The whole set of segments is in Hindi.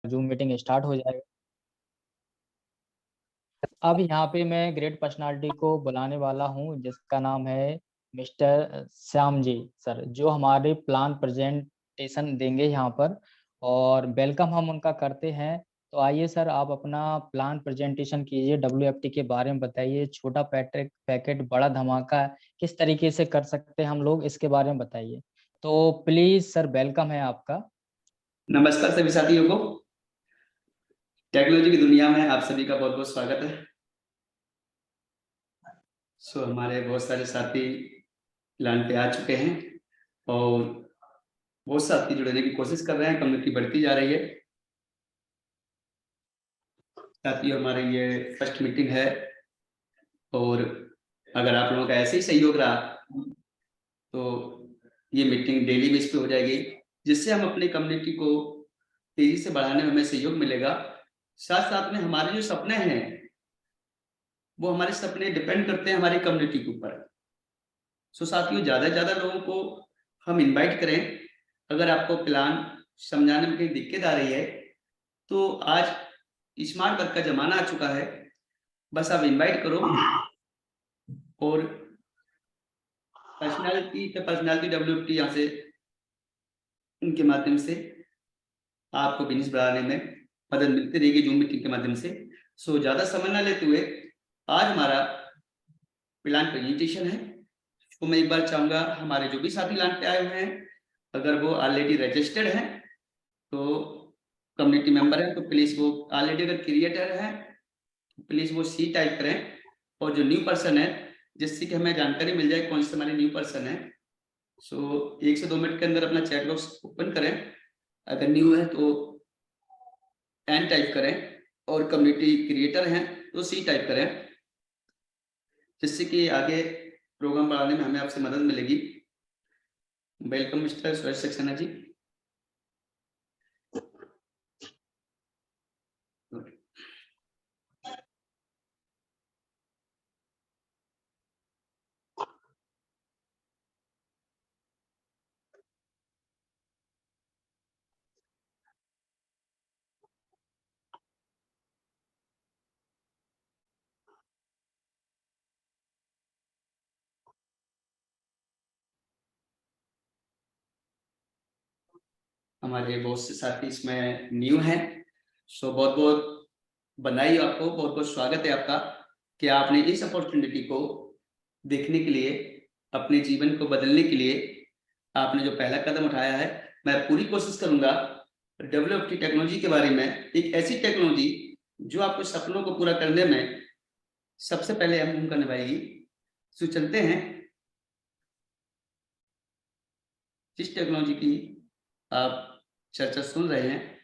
जूम मीटिंग स्टार्ट हो जाएगा। अब यहाँ पे मैं ग्रेट पर्सनालिटी को बुलाने वाला हूँ जिसका नाम है मिस्टर श्याम जी सर, जो हमारे प्लान प्रेजेंटेशन देंगे यहाँ पर और वेलकम हम उनका करते हैं। तो आइए सर, आप अपना प्लान प्रेजेंटेशन कीजिए, डब्ल्यूएफटी के बारे में बताइए। छोटा पैकेट पैकेट बड़ा धमाका किस तरीके से कर सकते हैं हम लोग, इसके बारे में बताइए। तो प्लीज सर, वेलकम है आपका। नमस्कार सभी साथियों को। टेक्नोलॉजी की दुनिया में आप सभी का बहुत बहुत स्वागत है। हमारे बहुत सारे साथी प्लान पे आ चुके हैं और बहुत साथी जुड़ने की कोशिश कर रहे हैं। कम्युनिटी बढ़ती जा रही है। साथियों, हमारी ये फर्स्ट मीटिंग है और अगर आप लोगों का ऐसे ही सहयोग रहा तो ये मीटिंग डेली बेस पे हो जाएगी, जिससे हम अपनी कम्युनिटी को तेजी से बढ़ाने में हमें सहयोग मिलेगा। साथ साथ में हमारे जो सपने हैं वो हमारे सपने डिपेंड करते हैं हमारी कम्युनिटी के ऊपर। साथियों, ज्यादा से ज्यादा लोगों को हम इनवाइट करें। अगर आपको प्लान समझाने में कहीं दिक्कत आ रही है तो आज स्मार्ट वर्क का जमाना आ चुका है। बस आप इनवाइट करो और पर्सनालिटी डब्ल्यूएफटी यहाँ से उनके माध्यम से आपको बिजनेस बढ़ाने में मदद मिलती रहेगी जूम मीटिंग के माध्यम से। ज्यादा समय ना लेते हुए आज हमारा प्लान प्रेजेंटेशन है। तो मैं एक बार चाहूंगा हमारे जो भी साथी प्लान पे आए हुए हैं, अगर वो ऑलरेडी रजिस्टर्ड हैं तो कम्युनिटी मेंबर है तो प्लीज वो ऑलरेडी अगर क्रिएटर है प्लीज वो सी टाइप करें। और जो न्यू पर्सन है जिससे कि हमें जानकारी मिल जाए कौन से हमारे न्यू पर्सन है, 1 से 2 मिनट के अंदर अपना चैट बॉक्स ओपन करें। अगर न्यू है तो एन टाइप करें और कम्युनिटी क्रिएटर हैं तो सी टाइप करें, जिससे कि आगे प्रोग्राम बढ़ाने में हमें आपसे मदद मिलेगी। Welcome mister Suresh Saxena ji. हमारे बहुत से साथी इसमें न्यू हैं। बहुत बहुत बधाई आपको, बहुत बहुत स्वागत है आपका कि आपने इस अपॉर्चुनिटी को देखने के लिए, अपने जीवन को बदलने के लिए आपने जो पहला कदम उठाया है। मैं पूरी कोशिश करूंगा डेवलप की टेक्नोलॉजी के बारे में, एक ऐसी टेक्नोलॉजी जो आपके सपनों को पूरा करने में सबसे पहले अहम भूमिका निभाएगी। चलते हैं जिस टेक्नोलॉजी की आप चर्चा सुन रहे हैं।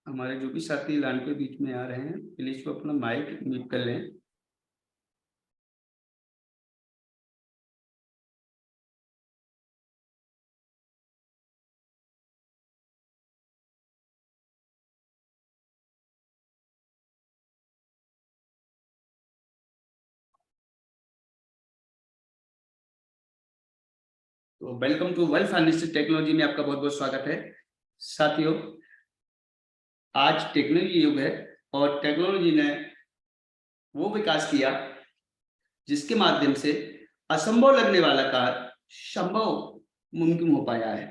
हमारे जो भी साथी लाइन के बीच में आ रहे हैं प्लीज वो अपना माइक म्यूट कर लें। तो welcome to Well Financial Technology में आपका बहुत बहुत स्वागत है। साथियों, आज टेक्नोलॉजी युग है और टेक्नोलॉजी ने वो विकास किया जिसके माध्यम से असंभव लगने वाला कार्य संभव मुमकिन हो पाया है।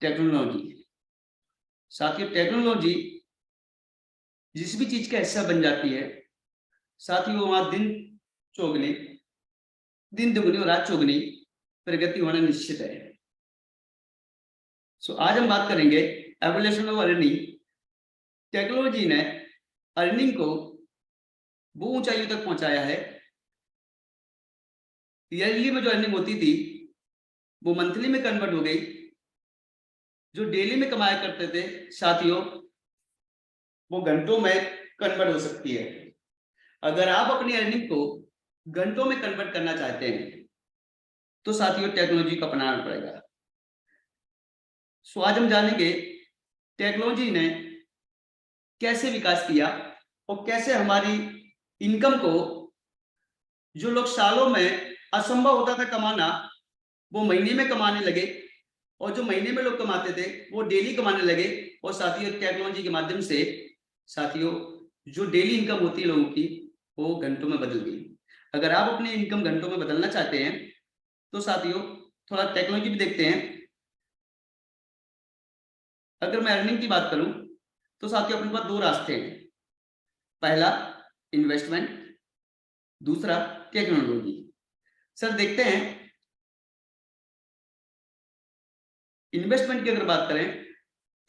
टेक्नोलॉजी साथियों, टेक्नोलॉजी जिस भी चीज का हिस्सा बन जाती है साथियों, वहां दिन दुगनी और रात चौगनी प्रगति होना निश्चित है। आज हम बात करेंगे एवोल्यूशन ऑफ अर्निंग। टेक्नोलॉजी ने अर्निंग को वो ऊंचाइयों तक पहुंचाया है। ईयरली में जो अर्निंग होती थी वो मंथली में कन्वर्ट हो गई। जो डेली में कमाया करते थे साथियों, वो घंटों में कन्वर्ट हो सकती है। अगर आप अपनी अर्निंग को घंटों में कन्वर्ट करना चाहते हैं तो साथियों टेक्नोलॉजी को अपनाना पड़ेगा। आज हम जानेंगे टेक्नोलॉजी ने कैसे विकास किया और कैसे हमारी इनकम को, जो लोग सालों में असंभव होता था कमाना, वो महीने में कमाने लगे, और जो महीने में लोग कमाते थे वो डेली कमाने लगे। और साथियों टेक्नोलॉजी के माध्यम से साथियों जो डेली इनकम होती है लोगों की वो घंटों में बदल गई। अगर आप अपनी इनकम घंटों में बदलना चाहते हैं तो साथियों थोड़ा टेक्नोलॉजी भी देखते हैं। अगर मैं अर्निंग की बात करूं तो साथियों अपने पास दो रास्ते हैं। पहला इन्वेस्टमेंट, दूसरा टेक्नोलॉजी। सर देखते हैं, इन्वेस्टमेंट की अगर बात करें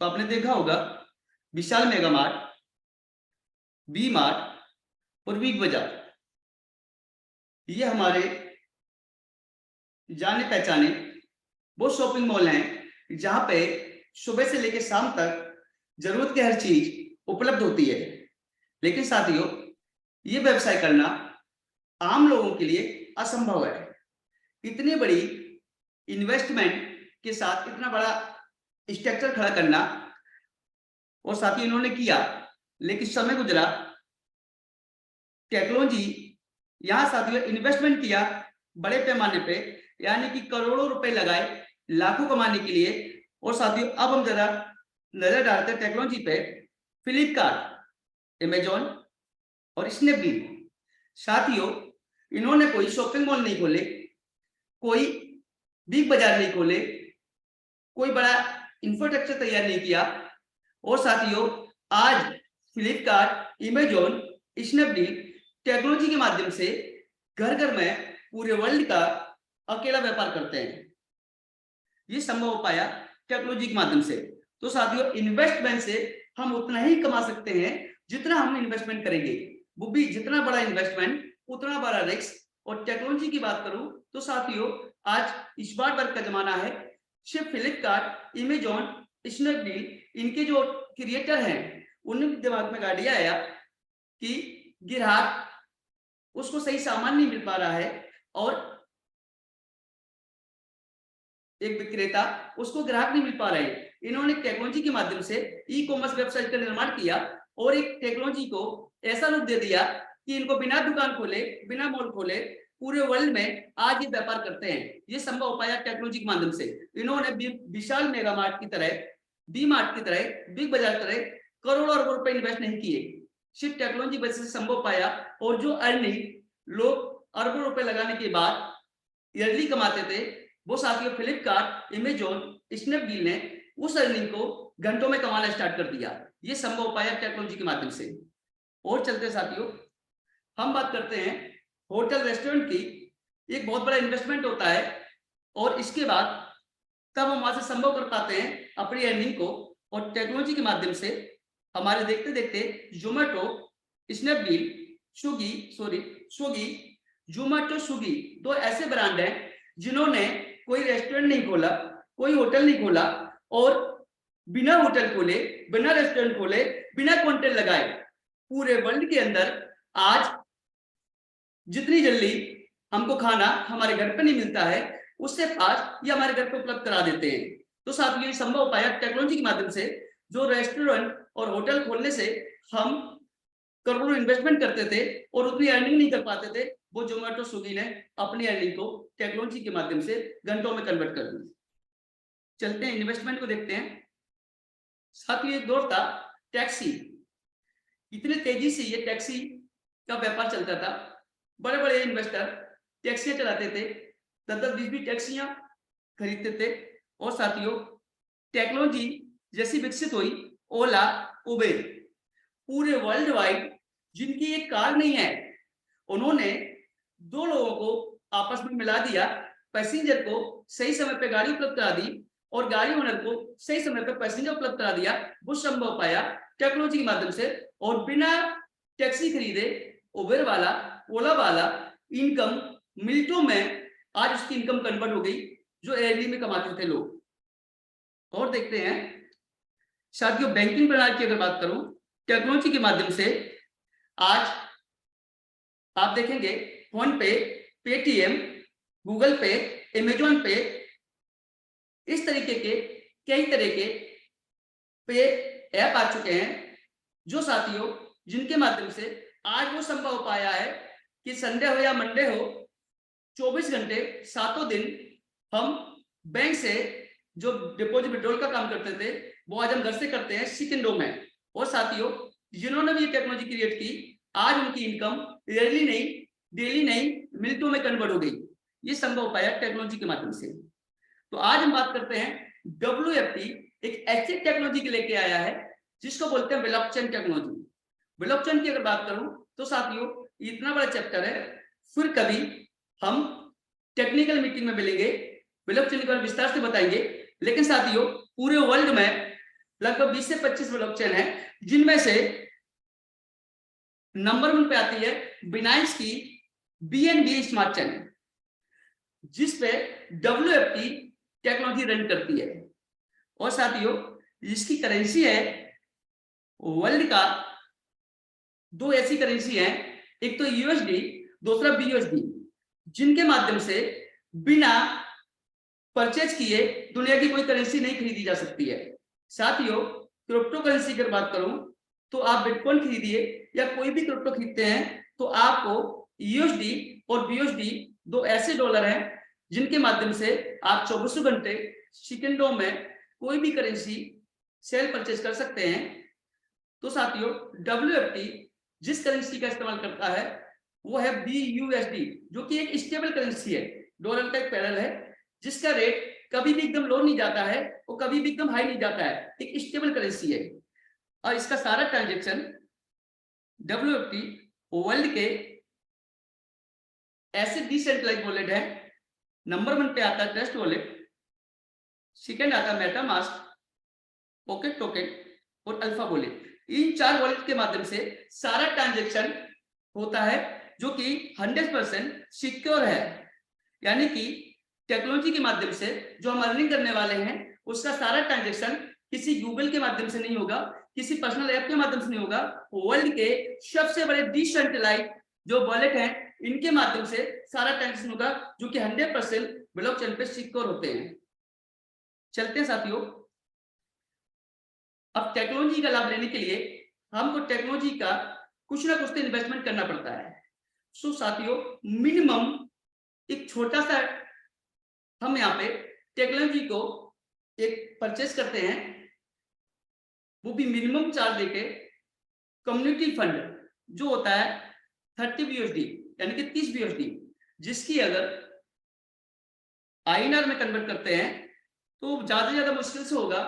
तो आपने देखा होगा विशाल मेगा मार्ट, वी मार्ट और बिग बाजार, ये हमारे जाने पहचाने वो शॉपिंग मॉल हैं जहां पे सुबह से लेकर शाम तक जरूरत की हर चीज उपलब्ध होती है। लेकिन साथियों ये व्यवसाय करना आम लोगों के लिए असंभव है। इतनी बड़ी इन्वेस्टमेंट के साथ इतना बड़ा स्ट्रक्चर खड़ा करना, और साथियों इन्होंने किया, लेकिन समय गुजरा, टेक्नोलॉजी यहां साथियों इन्वेस्टमेंट किया बड़े पैमाने पे, यानी कि करोड़ों रुपए लगाए लाखों कमाने के लिए। और साथियों अब हम जरा नजर डालते हैं टेक्नोलॉजी पे। फ्लिपकार्ट, अमेजॉन और स्नैपडील, साथियों इन्होंने कोई शॉपिंग मॉल नहीं खोले, कोई बिग बाजार नहीं खोले, कोई बड़ा इंफ्रास्ट्रक्चर तैयार नहीं किया, और साथियों आज फ्लिपकार्ट, अमेजॉन, स्नैपडील टेक्नोलॉजी के माध्यम से घर घर में पूरे वर्ल्ड का अकेला व्यापार करते हैं। ये संभव हो पाया टेक्नोलॉजी के माध्यम से। तो साथियों इन्वेस्टमेंट से हम उतना ही कमा सकते हैं जितना हम इन्वेस्टमेंट करेंगे, वो भी जितना बड़ा इन्वेस्टमेंट उतना बड़ा रिस्क। और टेक्नोलॉजी की बात करूं तो साथियों आज स्मार्ट वर्क का जमाना है। सिर्फ फ्लिपकार्ट, अमेजॉन, स्नैपडील, इनके जो क्रिएटर हैं उनके दिमाग में आइडिया आया कि ग्राहक उसको सही सामान नहीं मिल पा रहा है, और एक विक्रेता उसको ग्राहक नहीं मिल पा रहे हैं। इन्होंने टेक्नोलॉजी के माध्यम से ई कॉमर्स वेबसाइट का निर्माण किया और एक टेक्नोलॉजी को ऐसा रूप दे दिया कि इनको बिना दुकान खोले, बिना मॉल खोले पूरे वर्ल्ड में आज ये व्यापार करते हैं। ये संभव हो पाया टेक्नोलॉजी के माध्यम से। इन्होंने विशाल मेगा मार्ट की तरह, डी मार्ट की तरह, बिग बाजार की तरह करोड़ों अरबों रुपए इन्वेस्ट नहीं किए, सिर्फ टेक्नोलॉजी वजह से संभव पाया। और जो अर्निंग लोग अरबों रुपए लगाने के बाद ईयरली कमाते थे, वो साथियों फ्लिपकार्ट, अमेजॉन, स्नैपडील ने उस अर्निंग को घंटों में कमाना स्टार्ट कर दिया। ये संभव पाया टेक्नोलॉजी के माध्यम से। और चलते साथियों हम बात करते हैं होटल रेस्टोरेंट की। एक बहुत बड़ा इन्वेस्टमेंट होता है, और इसके बाद तब हम वहां से संभव कर पाते हैं अपनी अर्निंग को। और टेक्नोलॉजी के माध्यम से हमारे देखते देखते Zomato, Snapdeal, Swiggy, Zomato, Swiggy दो ऐसे ब्रांड हैं जिन्होंने कोई रेस्टोरेंट नहीं खोला, कोई होटल नहीं खोला, और बिना होटल खोले, बिना रेस्टोरेंट खोले, बिना कंटेंट लगाए पूरे वर्ल्ड के अंदर आज जितनी जल्दी हमको खाना हमारे घर पे नहीं मिलता है, उससे फास्ट ये हमारे घर पे उपलब्ध करा देते हैं। तो साथियों ये संभव पाया टेक्नोलॉजी के माध्यम से। जो रेस्टोरेंट और होटल खोलने से हम करोड़ों इन्वेस्टमेंट करते थे और उतनी अर्निंग नहीं कर पाते थे, वो जोमेटो स्विगी ने अपनी अर्निंग को टेक्नोलॉजी के माध्यम से घंटों में कन्वर्ट कर दी। चलते हैं इन्वेस्टमेंट को देखते हैं। साथ ही एक दौर था टैक्सी, इतने तेजी से ये टैक्सी का व्यापार चलता था, बड़े बड़े इन्वेस्टर टैक्सियां चलाते थे, 10-10, 20-20 टैक्सियां खरीदते थे। और साथियों टेक्नोलॉजी जैसी विकसित हुई, ओला, उबेर, पूरे वर्ल्ड वाइड जिनकी एक कार नहीं है, उन्होंने दो लोगों को आपस में मिला दिया, पैसेंजर को सही समय पे गाड़ी उपलब्ध करा दी और गाड़ी ओनर को सही समय पे पैसेंजर उपलब्ध करा दिया। वो संभव पाया टेक्नोलॉजी के माध्यम से। और बिना टैक्सी खरीदे उबेर वाला, ओला वाला इनकम मिनटों में आज उसकी इनकम कन्वर्ट हो गई जो एयरली में कमाते थे लोग। और देखते हैं साथियों बैंकिंग प्रणाली की अगर बात करूं, टेक्नोलॉजी के माध्यम से आज आप देखेंगे फोन पे, पेटीएम, गूगल पे, अमेजॉन पे, इस तरीके के कई तरह के पे ऐप आ चुके हैं जो साथियों जिनके माध्यम से आज वो संभव हो पाया है कि संडे हो या मंडे हो, 24 घंटे 7 दिन हम बैंक से जो डिपॉजिट विड्रॉल का काम करते थे वो आज हम घर से करते हैं सेकंडों में। और साथियों जिन्होंने भी ये टेक्नोलॉजी क्रिएट की, आज उनकी इनकम ईयरली नहीं, डेली नहीं, मिनटों में कन्वर्ट हो गई। ये संभव पाया टेक्नोलॉजी के माध्यम से। तो आज हम बात करते हैं WFT एक ऐसी टेक्नोलॉजी के लेके आया है जिसको बोलते हैं ब्लॉकचेन टेक्नोलॉजी। ब्लॉकचेन की अगर बात करूं तो साथियों इतना बड़ा चैप्टर है, फिर कभी हम टेक्निकल मीटिंग में मिलेंगे, ब्लॉकचेन के बारे में विस्तार से बताएंगे। लेकिन साथियों पूरे वर्ल्ड में लगभग 20 से 25 ब्लॉकचेन है, जिनमें से नंबर 1 पे आती है बिनाइंस की BNB स्मार्ट चेन, जिसपे WFT टेक्नोलॉजी रन करती है। और साथियों इसकी करेंसी है वर्ल्ड का, दो ऐसी करेंसी है, एक तो USD, दूसरा BUSD, जिनके माध्यम से बिना परचेज किए दुनिया की कोई करेंसी नहीं खरीदी जा सकती है। साथियों क्रिप्टो करेंसी की बात करूं तो आप बिटकॉइन खरीदिए या कोई भी क्रिप्टो खरीदते हैं तो आपको USD और BUSD दो ऐसे डॉलर हैं जिनके माध्यम से आप 24 घंटे सेकंडों में कोई भी करेंसी सेल परचेज कर सकते हैं। तो साथियों WFT जिस करेंसी का इस्तेमाल करता है वो है BUSD, जो कि एक स्टेबल करेंसी है, डॉलर का एक पैरेलल है, जिसका रेट कभी भी एकदम लो नहीं जाता है और कभी भी एकदम हाई नहीं जाता है, एक स्टेबल करेंसी है। और इसका सारा ट्रांजैक्शन WFT वर्ल्ड के ऐसे डिसेंट्रलाइज्ड वॉलेट है। नंबर 1 पे आता है ट्रस्ट वॉलेट, सेकंड आता है मेटामास्क, पॉकेट टोकन और अल्फा वॉलेट। इन 4 वॉलेट के माध्यम से सारा ट्रांजैक्शन होता है जो कि 100% सिक्योर है। यानी कि टेक्नोलॉजी के माध्यम से जो हम अर्निंग करने वाले हैं उसका सारा ट्रांजैक्शन किसी गूगल के माध्यम से नहीं होगा, किसी पर्सनल ऐप के माध्यम से नहीं होगा, वर्ल्ड के सबसे बड़े डिसेंट्रलाइज्ड जो वॉलेट हैं इनके माध्यम से सारा ट्रांजैक्शन होगा, जो कि 100% ब्लॉकचेन पे सिक्योर होते हैं। चलते हैं साथियों, अब टेक्नोलॉजी का लाभ लेने के लिए हमको टेक्नोलॉजी का कुछ ना कुछ तो इन्वेस्टमेंट करना पड़ता है। सो साथियों मिनिमम एक छोटा सा हम यहाँ पे टेक्नोलॉजी को एक परचेस करते हैं, वो भी मिनिमम चार्ज देके कम्युनिटी फंड जो होता है 30 BUSD यानी कि 30 BUSD, जिसकी अगर INR में कन्वर्ट करते हैं तो ज्यादा से ज्यादा मुश्किल से होगा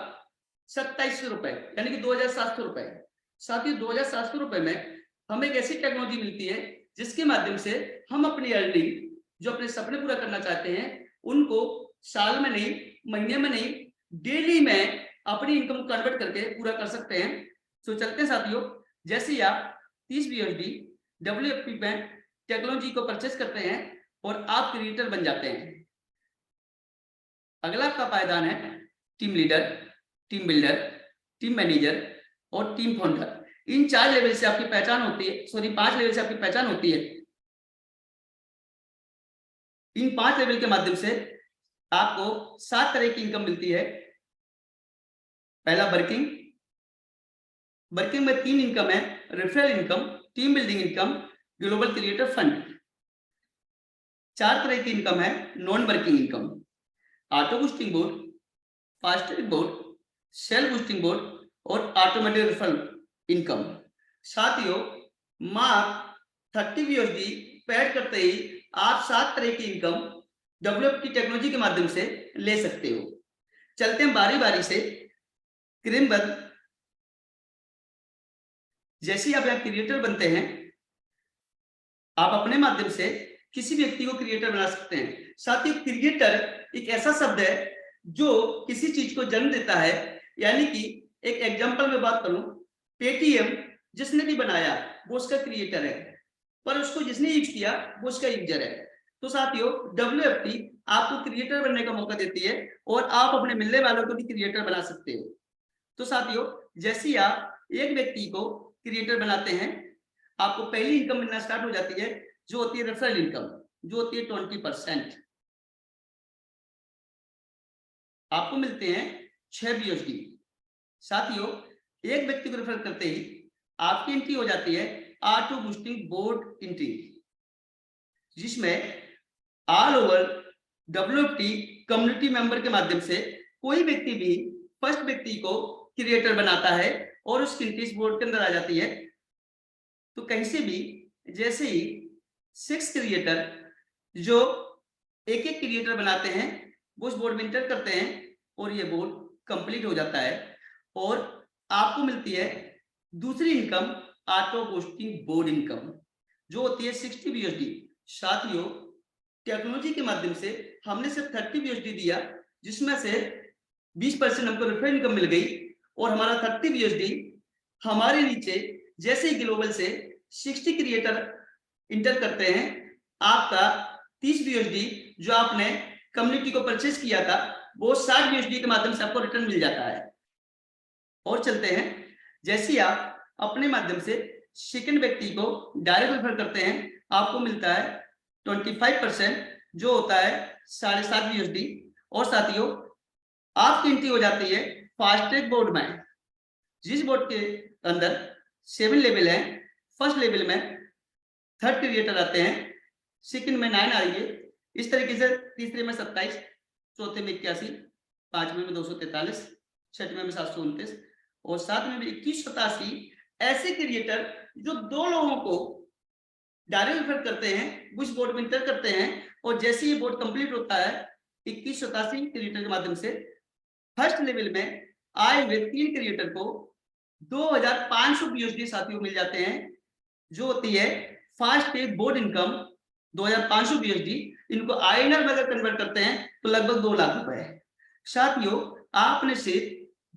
2700 रुपए यानी कि 2700 रुपए। साथ ही 2700 रुपए में हमें एक ऐसी टेक्नोलॉजी मिलती है जिसके माध्यम से हम अपनी अर्निंग जो अपने सपने पूरा करना चाहते हैं उनको साल में नहीं, महीने में नहीं, डेली में अपनी इनकम कन्वर्ट करके पूरा कर सकते हैं। तो चलते हैं साथियों, जैसे ही आप 30 BUSD WFT में टेक्नोलॉजी को परचेस करते हैं और आप क्रिएटर बन जाते हैं। अगला आपका पायदान है team leader, team builder, team manager और टीम फाउंडर। इन 4 लेवल से आपकी पहचान होती है, सॉरी 5 लेवल से आपकी पहचान होती है। इन 5 लेवल के माध्यम से आपको 7 तरह की इनकम मिलती है। पहला वर्किंग में 3 इनकम है, referral income, team building income, global creator fund. 4 तरह की इनकम है non working income, auto boosting board, fast track board, sell boosting board और ऑटोमेटेड रेफरल इनकम। साथियों, मार्क 30 USD पेड करते ही आप 7 तरह की इनकम WFT टेक्नोलॉजी के माध्यम से ले सकते हो। चलते हैं बारी बारी से क्रमबद्ध। जैसे आप यहाँ क्रिएटर बनते हैं, आप अपने माध्यम से किसी व्यक्ति को क्रिएटर बना सकते हैं। साथ ही क्रिएटर एक ऐसा शब्द है जो किसी चीज को जन्म देता है, यानी कि एक एग्जांपल में बात करूं, पेटीएम जिसने भी बनाया वो उसका क्रिएटर है, पर उसको जिसने यूज किया वो उसका यूजर है। तो साथियों, WFT आपको क्रिएटर बनने का मौका देती है और आप अपने मिलने वालों को भी क्रिएटर बना सकते हो। तो साथियों, जैसे ही आप एक व्यक्ति को क्रिएटर बनाते हैं, आपको पहली इनकम मिलना स्टार्ट हो जाती है, जो होती है रेफरल इनकम, जो होती है 20%। आपको मिलते हैं 6 USD। साथियों, एक व्यक्ति को रेफर करते ही आपकी एंट्री हो जाती है ऑटो बूस्टिंग बोर्ड एंट्री, जिसमें all over WFT community member के माध्यम से कोई व्यक्ति भी फर्स्ट व्यक्ति को क्रिएटर बनाता है और उसकी एंट्री इस बोर्ड के अंदर आ जाती है। तो कहीं से भी जैसे ही 6 क्रिएटर जो एक एक क्रिएटर बनाते हैं वो उस बोर्ड में एंटर करते हैं और ये बोर्ड कंप्लीट हो जाता है और आपको मिलती है दूसरी income auto boosting board income, जो होती है 60 USD। साथियों, टेक्नोलॉजी के माध्यम से हमने सिर्फ 30 USD दिया, जिसमें से 20% हमको रेफरल इनकम मिल गई और हमारा 30 USD हमारे नीचे जैसे ही ग्लोबल से 60 क्रिएटर इंटर करते हैं, आपका 30 USD जो आपने कम्युनिटी को परचेस किया था वो 60 USD के माध्यम से आपको रिटर्न मिल जाता है। और चलते हैं, जैसे ही आप अपने माध्यम से सेकंड व्यक्ति को डायरेक्ट रेफर करते हैं, आपको मिलता है 25%, जो होता है 7.5 USD। और साथियों, आपकी एंट्री हो जाती है फास्ट ट्रैक बोर्ड में, जिस बोर्ड के अंदर 7 लेवल है। फर्स्ट लेवल में 3rd क्रिएटर आते हैं, सेकंड में 9 आएंगे, इस तरीके से तीसरे में 27, चौथे में 81, पांचवें में 243, छठवें में 729 और सातवें में 2187 ऐसे क्रिएटर जो 2 लोगों को डायरेक्ट रेफर करते हैं, उस बोर्ड में इंटर करते हैं और जैसे ही बोर्ड कंप्लीट होता है 2187 क्रिएटर के माध्यम से फर्स्ट लेवल में आए हुए 3 क्रिएटर को 2500 USD साथियों मिल जाते हैं, जो होती है fast track board income 2500 USD। इनको INR में अगर कन्वर्ट करते हैं तो लगभग 2 लाख रुपए है। साथियों, आपने सिर्फ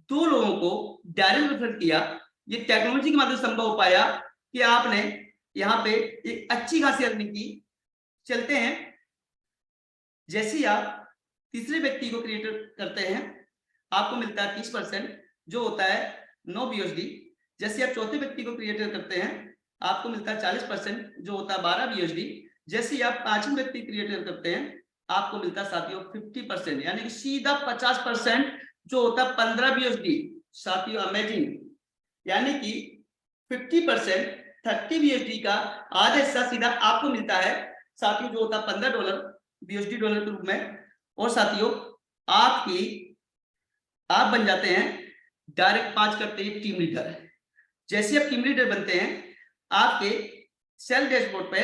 2 लोगों को डायरेक्ट रेफर किया, ये टेक्नोलॉजी के माध्यम से संभव हो पाया कि आपने यहाँ पे एक अच्छी खासी अर्निंग की। चलते हैं, जैसे ही आप तीसरे व्यक्ति को क्रिएटर करते हैं, आपको मिलता है 30%, जो होता है 9 USD। जैसे आप चौथे व्यक्ति को क्रिएटर करते हैं, आपको मिलता है 40%, जो होता है 12 USD। जैसे ही आप पांचवें व्यक्ति क्रिएटर करते हैं, आपको मिलता है साथियों 50%, यानी कि सीधा 50%, जो होता है 15 USD। साथियों, अमेजिंग, यानी कि 50% 30 USD का आधा हिस्सा सीधा आपको मिलता है साथियों, जो होता है $15 USD डॉलर के रूप में। और साथियों, आप बन जाते हैं डायरेक्ट 5 करते ही टीम लीडर। जैसे आप टीम लीडर बनते हैं, आपके सेल डैशबोर्ड पे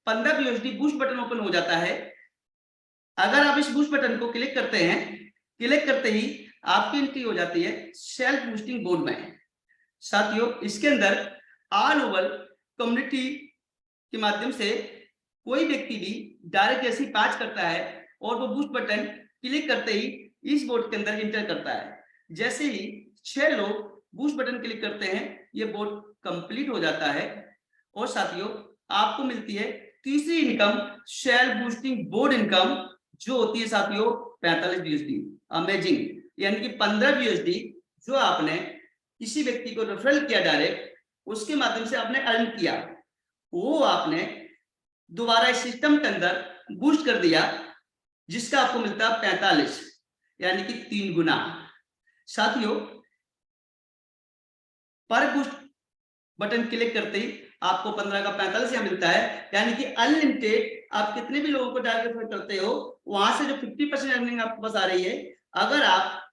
15 USD बूस्ट बटन ओपन हो जाता है। अगर आप इस बूस्ट बटन को क्लिक करते हैं, क्लिक करते ही आपकी एंट्री हो जाती है सेल्फ बूस्टिंग बोर्ड में। साथियों, इसके अंदर ऑल ओवर कम्युनिटी के माध्यम से कोई व्यक्ति भी डायरेक्ट जैसे पांच करता है और वो बूस्ट बटन क्लिक करते ही इस बोर्ड के अंदर इंटर करता है। जैसे ही 6 लोग बूस्ट बटन क्लिक करते हैं, ये बोर्ड कंप्लीट हो जाता है। और साथियों, आपको मिलती है तीसरी income self boosting board income, जो होती है साथियों 45 USD। अमेजिंग, यानी कि 15 USD जो आपने किसी व्यक्ति को रेफरल किया डायरेक्ट, उसके माध्यम से आपने अर्न किया, वो आपने दोबारा इस सिस्टम के अंदर बूस्ट कर दिया, जिसका आपको मिलता है 45, यानी कि 3 गुना। साथियों, पर बूस्ट बटन क्लिक करते ही आपको 15 का 45 यहाँ मिलता है, यानी कि अनलिमिटेड आप कितने भी लोगों को डायरेक्ट रेफर करते हो, वहां से जो 50% अर्निंग आपके पास आ रही है, अगर आप,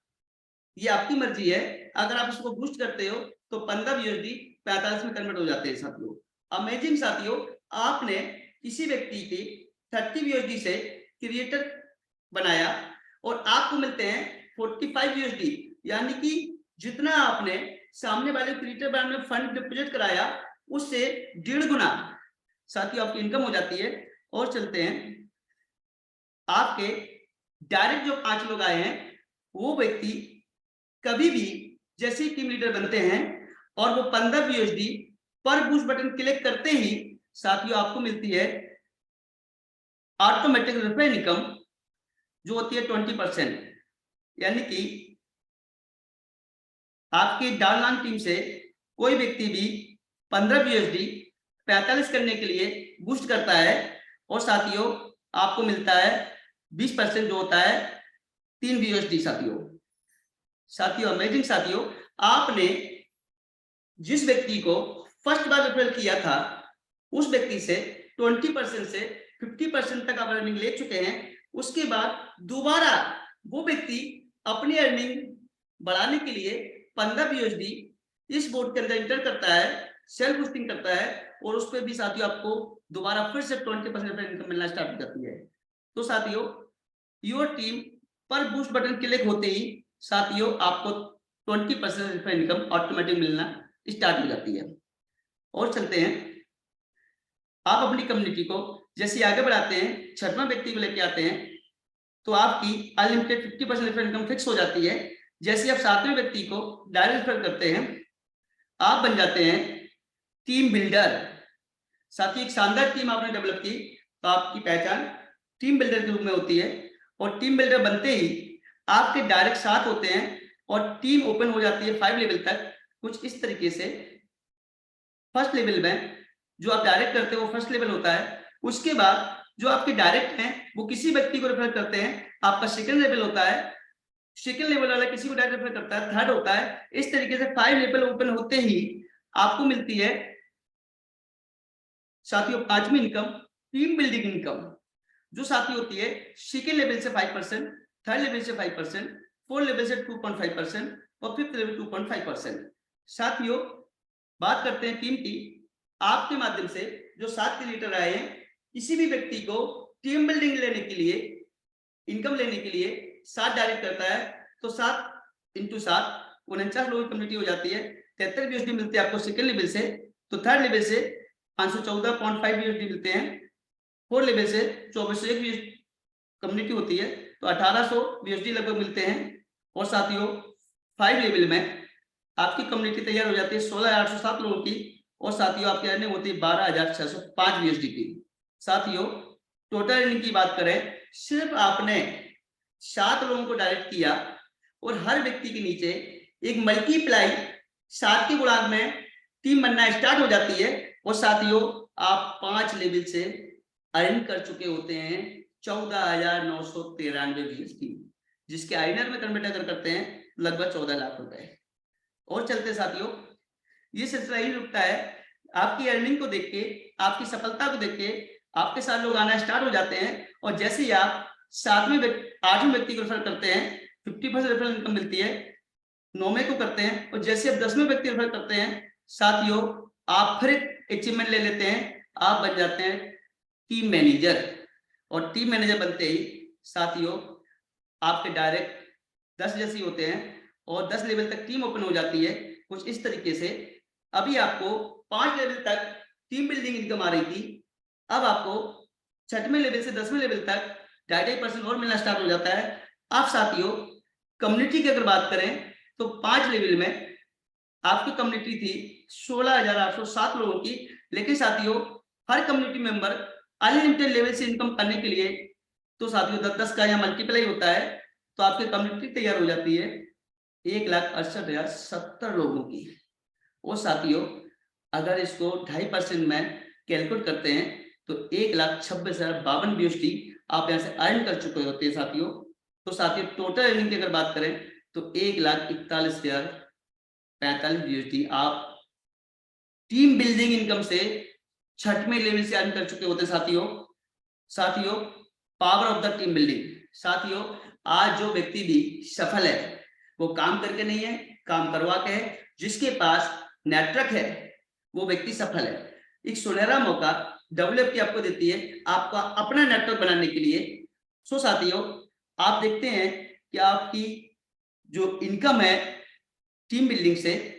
ये आपकी मर्जी है, अगर आप इसको बूस्ट करते हो तो 15 USD 45 में कन्वर्ट हो जाते हैं साथियों। अमेजिंग साथियों, आपने किसी व्यक्ति की 30 USD से क्रिएटर बनाया और आपको मिलते हैं 45 USD, यानी कि जितना आपने सामने वाले क्रिएटर ब्रांड में फंड डिपॉजिट कराया उससे 1.5 गुना साथियों आपकी इनकम हो जाती है। और चलते हैं, आपके डायरेक्ट जो 5 लोग आए हैं, वो व्यक्ति कभी भी जैसे ही टीम लीडर बनते हैं और वो 15 USD पर बूस्ट बटन क्लिक करते ही साथियों आपको मिलती है ऑटोमेटिक रेफरल इनकम, जो होती है 20%, यानी कि आपकी डाउनलाइन टीम से कोई व्यक्ति भी 15 USD 45 करने के लिए बूस्ट करता है और साथियों आपको मिलता है 20%, जो होता है 3 USD साथियों अमेजिंग साथियों, आपने जिस व्यक्ति को फर्स्ट बार रेफरल किया था उस व्यक्ति से 20% से 50% तक आप अर्निंग ले चुके हैं। उसके बाद दोबारा वो व्यक्ति अपनी अर्निंग बढ़ाने के लिए 15 USD इस बोर्ड के अंदर इंटर करता है, सेल्फ बूस्टिंग करता है और उस पर भी साथियों आपको दोबारा फिर से 20% इनकम मिलना स्टार्ट हो जाती है। तो साथियों योर टीम पर बूस्ट बटन क्लिक होते ही साथियों आपको 20% इनकम ऑटोमेटिक मिलना स्टार्ट हो जाती है। और चलते हैं, आप अपनी कम्युनिटी को जैसे आगे बढ़ाते हैं, 6वां व्यक्ति को लेके आते हैं, तो आपकी अनलिमिटेड 50% इनकम फिक्स हो जाती है। जैसे आप 7वें व्यक्ति को डायरेक्ट रेफर करते हैं, आप बन जाते हैं टीम बिल्डर। साथ ही एक शानदार टीम आपने डेवलप की तो आपकी पहचान टीम बिल्डर के रूप में होती है। और टीम बिल्डर बनते ही आपके डायरेक्ट 7 होते हैं और टीम ओपन हो जाती है 5 लेवल तक। कुछ इस तरीके से फर्स्ट लेवल में जो आप डायरेक्ट करते हो वो फर्स्ट लेवल होता है। उसके बाद जो आपके डायरेक्ट हैं वो किसी व्यक्ति को रेफर करते हैं, आपका सेकंड लेवल होता है। सेकंड लेवल वाला किसी को डायरेक्ट रेफर करता है, थर्ड होता है। इस तरीके से 5 लेवल ओपन होते ही आपको मिलती है साथियों 5वीं इनकम, टीम बिल्डिंग इनकम, जो साथी होती है सेकंड लेवल से 5%, थर्ड लेवल से 5%, फोर्थ लेवल से 2.5% और फिफ्थ लेवल 2.5%। साथियों बात करते हैं टीम की। आपके माध्यम से जो 7 क्रिएटर आए हैं, किसी भी व्यक्ति को टीम बिल्डिंग लेने के लिए, इनकम लेने के लिए 7 डायरेक्ट करता है तो 7 × 7 49 लोगों की कम्युनिटी हो जाती है। 73 USD मिलते हैं आपको सेकंड लेवल से, तो थर्ड लेवल से 514.5 USD मिलते हैं, फोर्थ लेवल से 2401 कम्युनिटी होती है तो 1800 USD लगभग मिलते हैं। और साथियों 5 लेवल में आपकी कम्युनिटी तैयार हो जाती है 16,807 लोगों की और साथियों आपकी अर्निंग होती है 12,605 USD की। साथियों टोटल अर्निंग की बात करें, सिर्फ आपने 7 लोगों को डायरेक्ट किया और हर व्यक्ति के नीचे एक मल्टीप्लाई 7 के गुणांक में टीम बनना स्टार्ट हो जाती है और साथियों आप 5 लेवल से अर्न कर चुके होते हैं 14,993 USD, जिसके आईएनआर में कन्वर्ट अगर करते हैं लगभग 14 लाख रुपए। और चलते साथियों, ये सिलसिला ही रुकता है। आपकी अर्निंग को देख के, आपकी सफलता को देख के आपके साथ लोग आना स्टार्ट हो जाते हैं और जैसे ही आप 8वें व्यक्ति को रेफर करते हैं 50% रेफरल इनकम मिलती है। 9वें को करते हैं और जैसे आप 10वें व्यक्ति रेफर करते हैं साथियों आप फिर अचीवमेंट ले लेते हैं, आप बन जाते हैं टीम मैनेजर। और टीम मैनेजर बनते ही साथियों आपके डायरेक्ट 10 जैसे होते हैं और 10 लेवल तक टीम ओपन हो जाती है। कुछ इस तरीके से अभी आपको 5 लेवल तक टीम बिल्डिंग इनकम आ रही थी, अब आपको 6वें लेवल से 10वें लेवल तक 2.5% और मिलना स्टार्ट हो जाता है। अब साथियों कम्युनिटी की अगर बात करें तो 5 लेवल में आपकी कम्युनिटी थी 16,807 लोगों की, लेकिन साथियों हर कम्युनिटी मेंबर अनलिमिटेड लेवल से इनकम करने के लिए तो साथियों 10-10 का यहाँ मल्टीप्लाई होता है तो आपकी कम्युनिटी तैयार हो जाती है 1,68,070 लोगों की। और साथियों अगर इसको 2.5% में कैलकुलेट करते हैं तो 1,26,052 USD आप यहाँ से अर्न कर चुके होते हैं साथियों। तो साथियों टोटल अर्निंग की अगर बात करें तो 1,41,045 USD आप टीम बिल्डिंग इनकम से 6वें लेवल से अर्न कर चुके होते हैं साथियों। Power of the team building. साथियों, आज जो व्यक्ति भी सफल है वो काम करके नहीं है, काम करवा के है। जिसके पास नेटवर्क है वो व्यक्ति सफल है। एक सुनहरा मौका WFT आपको देती है आपका अपना नेटवर्क बनाने के लिए। सो साथियों, आप देखते हैं कि आपकी जो इनकम है टीम बिल्डिंग से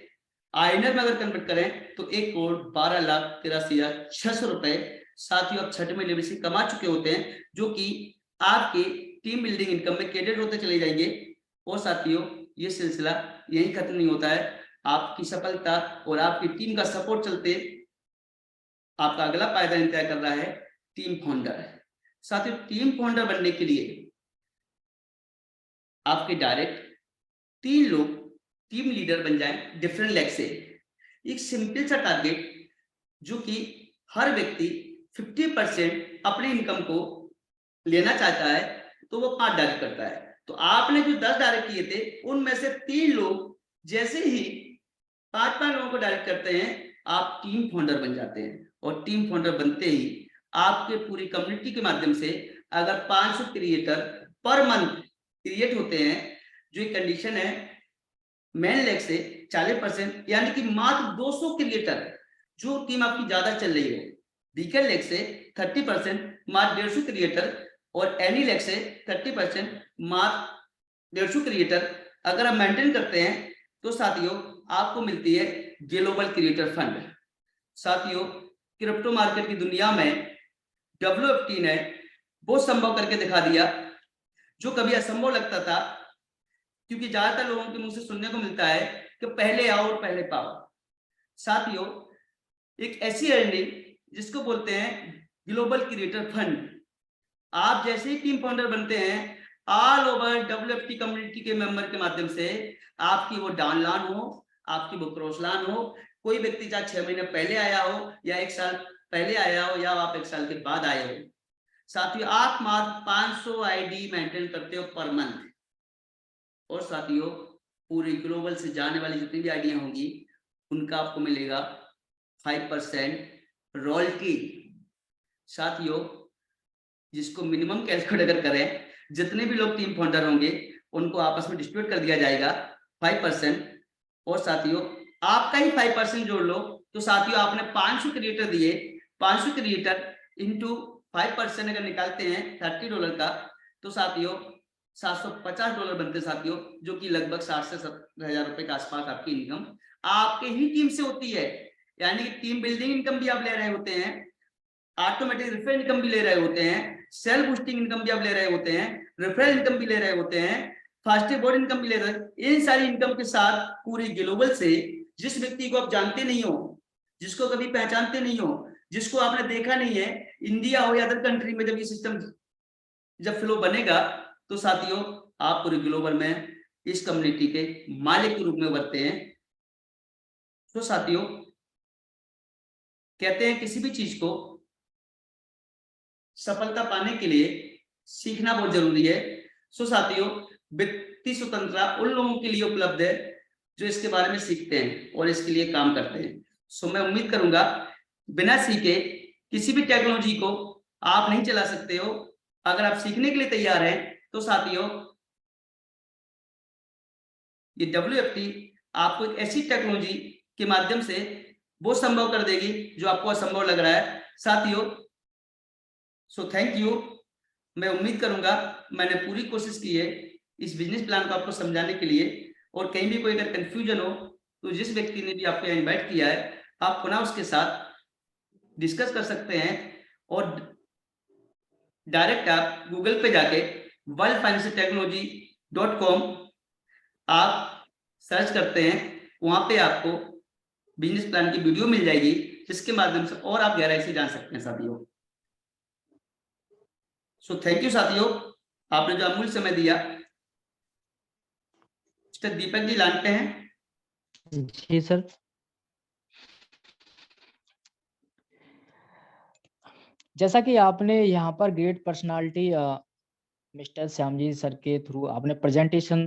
INR में अगर कन्वर्ट करें तो 1,12,83,600 रुपए साथियों आप 6वें लेवल से कमा चुके होते हैं, जो कि आपके टीम बिल्डिंग इनकम में क्रेडिट होते चले जाएंगे। और साथियों, ये सिलसिला यही खत्म नहीं होता है। आपकी सफलता और आपकी टीम का सपोर्ट चलते आपका अगला पायदान तय कर रहा है टीम फाउंडर। साथियों, टीम फाउंडर बनने के लिए आपके डायरेक्ट 3 लोग टीम लीडर बन जाएं डिफरेंट लेग से। एक सिंपल सा टारगेट जो कि हर व्यक्ति 50% अपने इनकम को लेना चाहता है तो वो 5 डायरेक्ट करता है। तो आपने जो 10 डायरेक्ट किए थे उनमें से 3 लोग जैसे ही 5-5 लोगों को डायरेक्ट करते हैं आप टीम फाउंडर बन जाते हैं। और टीम फाउंडर बनते ही आपके पूरी कम्युनिटी के माध्यम से अगर 500 क्रिएटर पर मंथ क्रिएट होते हैं, जो एक कंडीशन है मेन लेग से 40%, यानी कि मात्र 200 क्रिएटर जो टीम आपकी ज्यादा चल रही हो। वीकेंड लेग से 30% मात्र 150 क्रिएटर और एनी लेग से 30% मात्र 150 क्रिएटर अगर आप मेंटेन करते हैं तो साथियों आपको मिलती है ग्लोबल क्रिएटर फंड। साथियों, क्रिप्टो मार्केट की दुनिया में WFT ने वो संभव करके दिखा दिया जो कभी असंभव लगता था, क्योंकि ज्यादातर लोगों के मुंह से सुनने को मिलता है कि पहले आओ और पहले पाओ। साथियों, एक ऐसी अर्निंग जिसको बोलते हैं ग्लोबल क्रिएटर फंड। आप जैसे ही टीम फाउंडर बनते हैं ऑल ओवर WFT कम्युनिटी के मेंबर के माध्यम से आपकी वो डाउनलाइन हो, आपकी वो क्रॉसलाइन हो, कोई व्यक्ति चाहे 6 महीने पहले आया हो या 1 साल पहले आया हो या आप 1 साल के बाद आए हो, साथियों आप मात्र 500 ID मेंटेन करते हो पर मंथ। और साथियों, पूरे ग्लोबल से जाने वाली जितनी भी आइडिया होंगी उनका आपको मिलेगा 5% रॉयल्टी। साथियों, जिसको मिनिमम कैलकुलेट अगर करें, जितने भी लोग टीम फाउंडर होंगे उनको आपस में डिस्ट्रीब्यूट कर दिया जाएगा 5%। और साथियों, आपका ही 5% जोड़ लो तो साथियों आपने 500 क्रिएटर दिए, 500 क्रिएटर इंटू 5% अगर निकालते हैं $30 का तो साथियों $750 बनते साथियों, जो कि लगभग 60 से 70 हजार रुपए के आसपास आपकी इनकम आपके ही टीम से होती है। यानी कि टीम बिल्डिंग इनकम भी आप ले रहे होते हैं, ऑटोमेटिक रेफरल इनकम भी ले रहे होते हैं, सेल बूस्टिंग इनकम भी आप ले रहे होते हैं, रेफरल इनकम भी ले रहे होते हैं, फास्ट बोर्ड इनकम भी ले रहे हैं। इन सारी इनकम के साथ पूरी ग्लोबल से जिस व्यक्ति को आप जानते नहीं हो, जिसको कभी पहचानते नहीं हो, जिसको आपने देखा नहीं है, इंडिया हो या अदर कंट्री में, जब ये सिस्टम जब फ्लो बनेगा तो साथियों आप पूरे ग्लोबल में इस कम्युनिटी के मालिक के रूप में उभरते हैं। तो साथियों, कहते हैं किसी भी चीज को सफलता पाने के लिए सीखना बहुत जरूरी है। सो साथियों, व्यक्ति स्वतंत्रता उन लोगों के लिए उपलब्ध है जो इसके बारे में सीखते हैं और इसके लिए काम करते हैं। सो मैं उम्मीद करूंगा बिना सीखे किसी भी टेक्नोलॉजी को आप नहीं चला सकते हो। अगर आप सीखने के लिए तैयार हैं तो साथियों ये WFT आपको एक ऐसी टेक्नोलॉजी के माध्यम से वो संभव कर देगी जो आपको असंभव लग रहा है साथियों। So thank you. मैं उम्मीद करूंगा मैंने पूरी कोशिश की है इस बिजनेस प्लान को आपको समझाने के लिए, और कहीं भी कोई अगर कंफ्यूजन हो तो जिस व्यक्ति ने भी आपको इनवाइट किया है आप पुनः उसके साथ डिस्कस कर सकते हैं। और डायरेक्ट आप गूगल पे जाके worldfinancialtechnology.com आप सर्च करते हैं, वहां पे आपको बिजनेस प्लान की वीडियो मिल जाएगी जिसके माध्यम से और आप गहराई से जान सकते हैं साथियों। सो थैंक यू साथियों, आपने जो अमूल्य समय दिया। मिस्टर दीपक जी जानते हैं? जी सर। जैसा कि आपने यहाँ पर great personality mister Shyam ji sir के थ्रू आपने प्रेजेंटेशन